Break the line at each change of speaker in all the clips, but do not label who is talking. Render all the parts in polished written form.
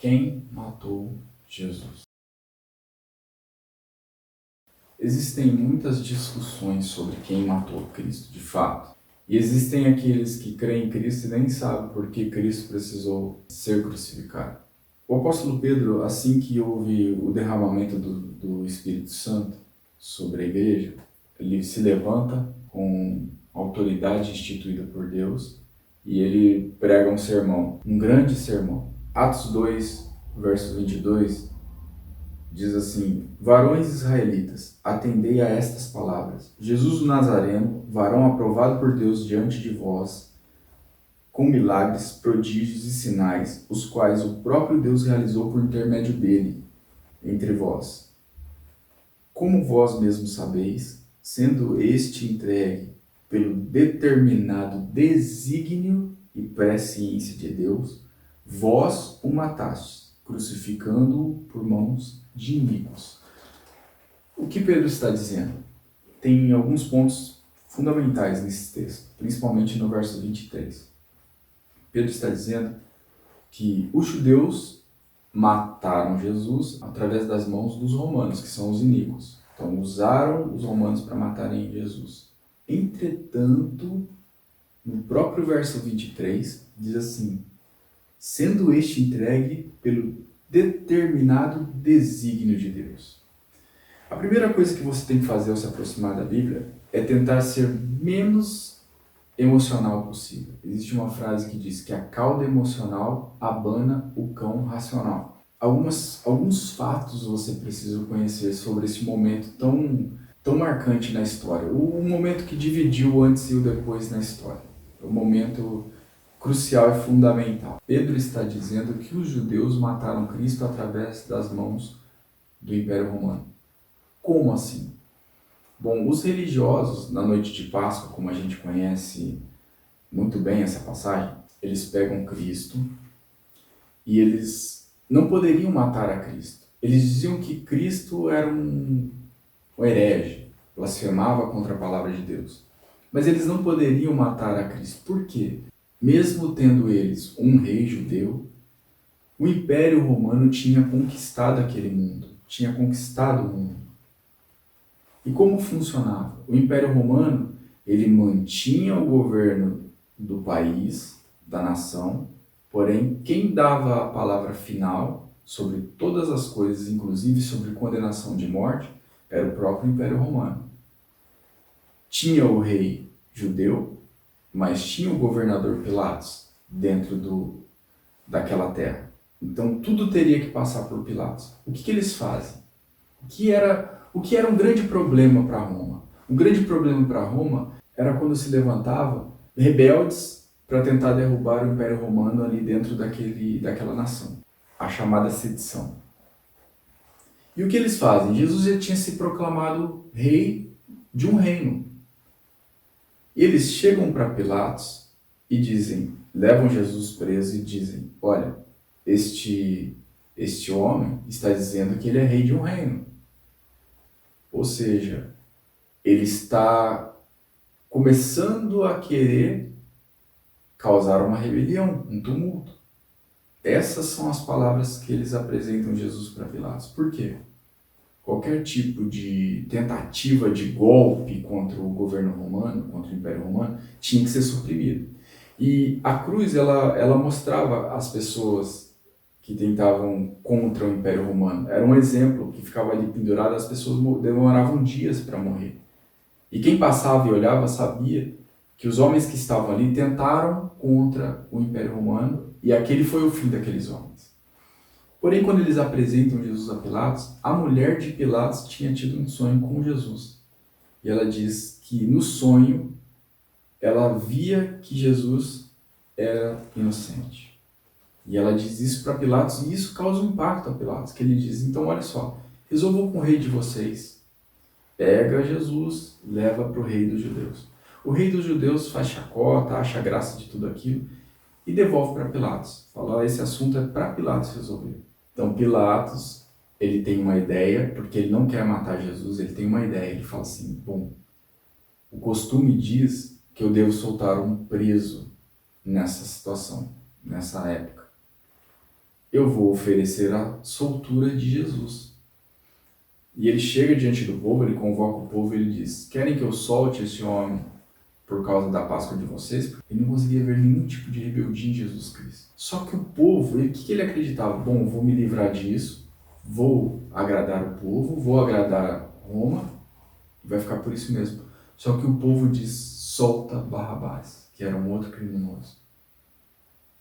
Quem matou Jesus? Existem muitas discussões sobre quem matou Cristo, de fato. E existem aqueles que creem em Cristo e nem sabem por que Cristo precisou ser crucificado. O apóstolo Pedro, assim que houve o derramamento do Espírito Santo sobre a igreja, ele se levanta com autoridade instituída por Deus e ele prega um sermão, um grande sermão. Atos 2, verso 22, diz assim: varões israelitas, atendei a estas palavras. Jesus o Nazareno, varão aprovado por Deus diante de vós, com milagres, prodígios e sinais, os quais o próprio Deus realizou por intermédio dele, entre vós. Como vós mesmos sabeis, sendo este entregue pelo determinado desígnio e presciência de Deus, vós o matastes, crucificando-o por mãos de iníquos. O que Pedro está dizendo? Tem alguns pontos fundamentais nesse texto, principalmente no verso 23. Pedro está dizendo que os judeus mataram Jesus através das mãos dos romanos, que são os iníquos. Então, usaram os romanos para matarem Jesus. Entretanto, no próprio verso 23, diz assim: sendo este entregue pelo determinado desígnio de Deus. A primeira coisa que você tem que fazer ao se aproximar da Bíblia é tentar ser menos emocional possível. Existe uma frase que diz que a cauda emocional abana o cão racional. Alguns fatos você precisa conhecer sobre esse momento tão marcante na história. O momento que dividiu o antes e o depois na história. O momento crucial e fundamental. Pedro está dizendo que os judeus mataram Cristo através das mãos do Império Romano. Como assim? Bom, os religiosos, na noite de Páscoa, como a gente conhece muito bem essa passagem, eles pegam Cristo e eles não poderiam matar a Cristo. Eles diziam que Cristo era um herege, blasfemava contra a palavra de Deus. Mas eles não poderiam matar a Cristo. Por quê? Mesmo tendo eles um rei judeu, o Império Romano tinha conquistado aquele mundo, tinha conquistado o mundo. E como funcionava? O Império Romano, ele mantinha o governo do país, da nação, porém, quem dava a palavra final sobre todas as coisas, inclusive sobre condenação de morte, era o próprio Império Romano. Tinha o rei judeu, mas tinha o governador Pilatos dentro daquela terra. Então, tudo teria que passar por Pilatos. O que eles fazem? O que era um grande problema para Roma? Um grande problema para Roma era quando se levantavam rebeldes para tentar derrubar o Império Romano ali dentro daquela nação, a chamada sedição. E o que eles fazem? Jesus já tinha se proclamado rei de um reino. E eles chegam para Pilatos e dizem, levam Jesus preso e dizem: olha, este homem está dizendo que ele é rei de um reino. Ou seja, ele está começando a querer causar uma rebelião, um tumulto. Essas são as palavras que eles apresentam Jesus para Pilatos. Por quê? Qualquer tipo de tentativa de golpe contra o governo romano, contra o Império Romano, tinha que ser suprimido. E a cruz, ela mostrava as pessoas que tentavam contra o Império Romano. Era um exemplo que ficava ali pendurado, as pessoas demoravam dias para morrer. E quem passava e olhava sabia que os homens que estavam ali tentaram contra o Império Romano e aquele foi o fim daqueles homens. Porém, quando eles apresentam Jesus a Pilatos, a mulher de Pilatos tinha tido um sonho com Jesus. E ela diz que no sonho ela via que Jesus era inocente. E ela diz isso para Pilatos e isso causa um impacto a Pilatos, que ele diz: então olha só, resolvam com o rei de vocês. Pega Jesus, leva para o rei dos judeus. O rei dos judeus faz chacota, acha graça de tudo aquilo e devolve para Pilatos. Fala: esse assunto é para Pilatos resolver. Então Pilatos, ele tem uma ideia, porque ele não quer matar Jesus, ele tem uma ideia. Ele fala assim: bom, o costume diz que eu devo soltar um preso nessa situação, nessa época. eu vou oferecer a soltura de Jesus. E ele chega diante do povo, ele convoca o povo e ele diz: querem que eu solte esse homem por causa da Páscoa de vocês? Ele não conseguia ver nenhum tipo de rebeldia em Jesus Cristo. Só que o povo, o que ele acreditava? Bom, vou me livrar disso, vou agradar o povo, vou agradar Roma, e vai ficar por isso mesmo. Só que o povo diz: solta Barrabás, que era um outro criminoso.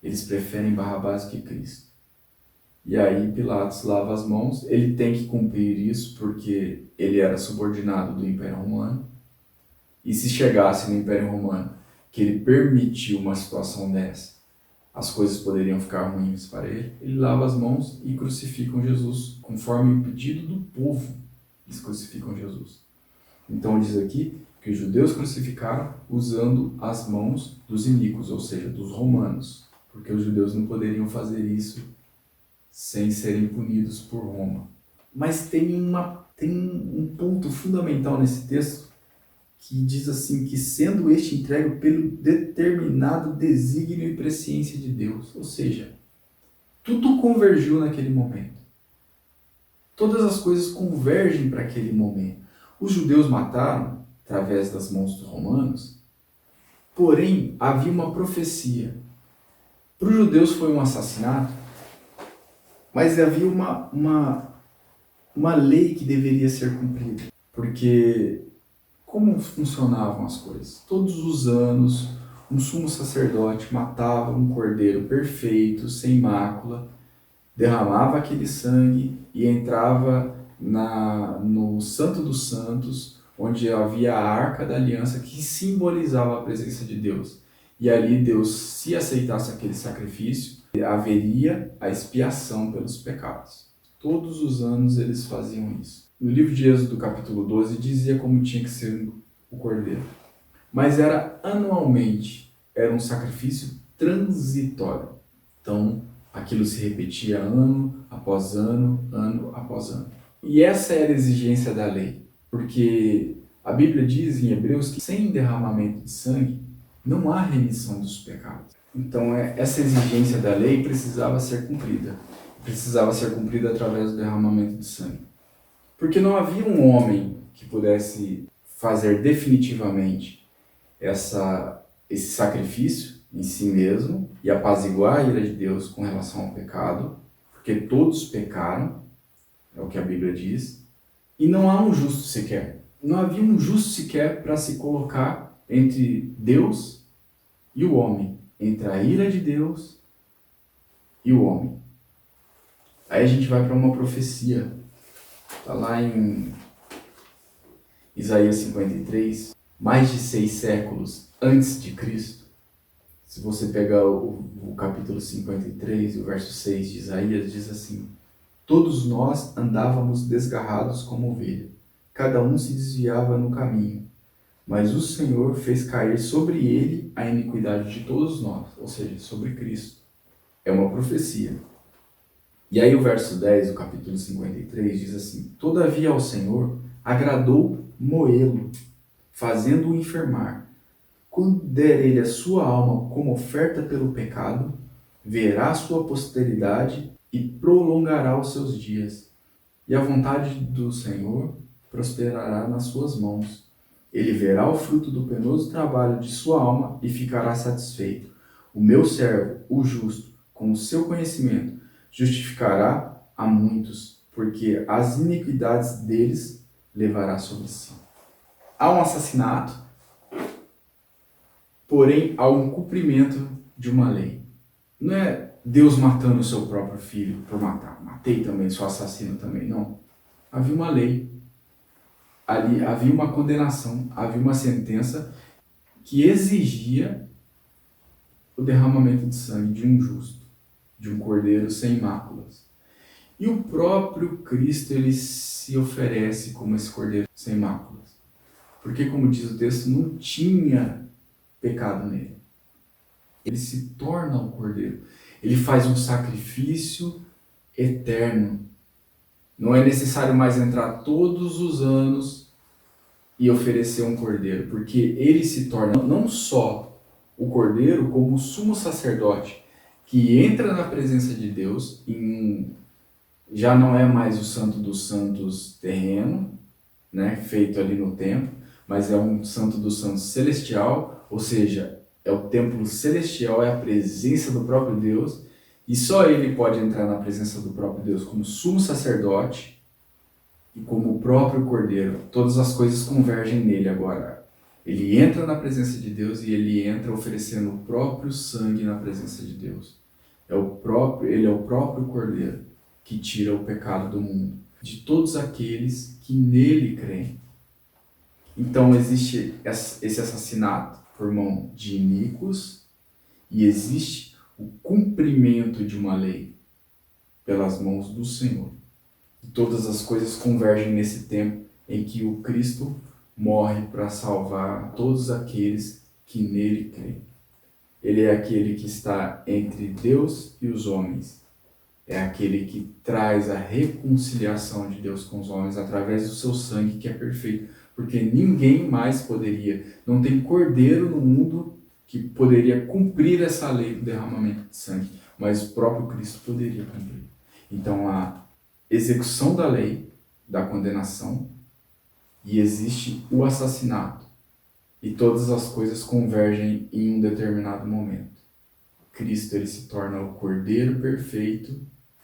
Eles preferem Barrabás que Cristo. E aí Pilatos lava as mãos, ele tem que cumprir isso porque ele era subordinado do Império Romano. E se chegasse no Império Romano que ele permitiu uma situação dessa, as coisas poderiam ficar ruins para ele. Ele lava as mãos e crucificam Jesus, conforme o pedido do povo. Eles crucificam Jesus. Então diz aqui que os judeus crucificaram usando as mãos dos iníquos, ou seja, dos romanos, porque os judeus não poderiam fazer isso sem serem punidos por Roma. Mas tem um ponto fundamental nesse texto que diz assim, que sendo este entregue pelo determinado desígnio e presciência de Deus. Ou seja, tudo convergiu naquele momento. Todas as coisas convergem para aquele momento. Os judeus mataram através das mãos dos romanos, porém havia uma profecia. Para os judeus foi um assassinato, mas havia uma lei que deveria ser cumprida. Porque como funcionavam as coisas? Todos os anos, um sumo sacerdote matava um cordeiro perfeito, sem mácula, derramava aquele sangue e entrava no Santo dos Santos, onde havia a Arca da Aliança, que simbolizava a presença de Deus. E ali Deus, se aceitasse aquele sacrifício, haveria a expiação pelos pecados. Todos os anos eles faziam isso. No livro de Êxodo, capítulo 12, dizia como tinha que ser o cordeiro. Mas era anualmente, era um sacrifício transitório. Então, aquilo se repetia ano após ano, ano após ano. E essa era a exigência da lei, porque a Bíblia diz em Hebreus que sem derramamento de sangue não há remissão dos pecados. Então, essa exigência da lei precisava ser cumprida. Precisava ser cumprida através do derramamento de sangue. Porque não havia um homem que pudesse fazer definitivamente esse sacrifício em si mesmo e apaziguar a ira de Deus com relação ao pecado, porque todos pecaram, é o que a Bíblia diz, e não há um justo sequer. Não havia um justo sequer para se colocar entre Deus e o homem, entre a ira de Deus e o homem. Aí a gente vai para uma profecia. Está lá em Isaías 53, mais de 6 séculos antes de Cristo. Se você pegar o capítulo 53, o verso 6 de Isaías, diz assim: todos nós andávamos desgarrados como ovelha, cada um se desviava no caminho, mas o Senhor fez cair sobre ele a iniquidade de todos nós, ou seja, sobre Cristo. É uma profecia. E aí o verso 10 do capítulo 53 diz assim: todavia ao Senhor agradou moê-lo, fazendo-o enfermar. Quando der ele a sua alma como oferta pelo pecado, verá a sua posteridade e prolongará os seus dias. E a vontade do Senhor prosperará nas suas mãos. Ele verá o fruto do penoso trabalho de sua alma e ficará satisfeito. O meu servo, o justo, com o seu conhecimento, justificará a muitos, porque as iniquidades deles levará sobre si. Há um assassinato, porém há um cumprimento de uma lei. Não é Deus matando o seu próprio filho por matar. Matei também, sou assassino também. Não. Havia uma lei. Ali havia uma condenação, havia uma sentença que exigia o derramamento de sangue de um justo, de um cordeiro sem máculas. E o próprio Cristo, ele se oferece como esse cordeiro sem máculas. Porque, como diz o texto, não tinha pecado nele. Ele se torna um cordeiro. Ele faz um sacrifício eterno. Não é necessário mais entrar todos os anos e oferecer um cordeiro, porque ele se torna não só o cordeiro, como o sumo sacerdote, que entra na presença de Deus já não é mais o Santo dos Santos terreno, né, feito ali no templo, mas é um Santo dos Santos celestial, ou seja, é o templo celestial, é a presença do próprio Deus, e só ele pode entrar na presença do próprio Deus como sumo sacerdote e como o próprio Cordeiro. Todas as coisas convergem nele agora. Ele entra na presença de Deus e ele entra oferecendo o próprio sangue na presença de Deus. Ele é o próprio Cordeiro que tira o pecado do mundo, de todos aqueles que nele creem. Então existe esse assassinato por mão de iníquos e existe o cumprimento de uma lei pelas mãos do Senhor. E todas as coisas convergem nesse tempo em que o Cristo morre para salvar todos aqueles que nele creem. Ele é aquele que está entre Deus e os homens. É aquele que traz a reconciliação de Deus com os homens através do seu sangue, que é perfeito. Porque ninguém mais poderia, não tem cordeiro no mundo que poderia cumprir essa lei do derramamento de sangue, mas o próprio Cristo poderia cumprir. Então a execução da lei, da condenação, e existe o assassinato. E todas as coisas convergem em um determinado momento. Cristo ele se torna o Cordeiro perfeito,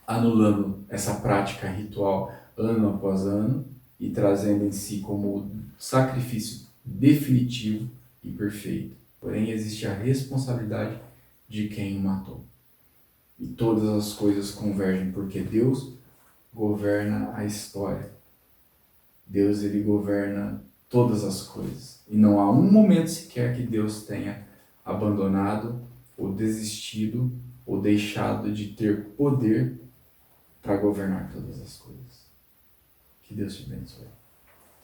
anulando essa prática ritual ano após ano e trazendo em si como sacrifício definitivo e perfeito. Porém, existe a responsabilidade de quem o matou. E todas as coisas convergem porque Deus governa a história. Deus ele governa todas as coisas. E não há um momento sequer que Deus tenha abandonado ou desistido ou deixado de ter poder para governar todas as coisas. Que Deus te abençoe.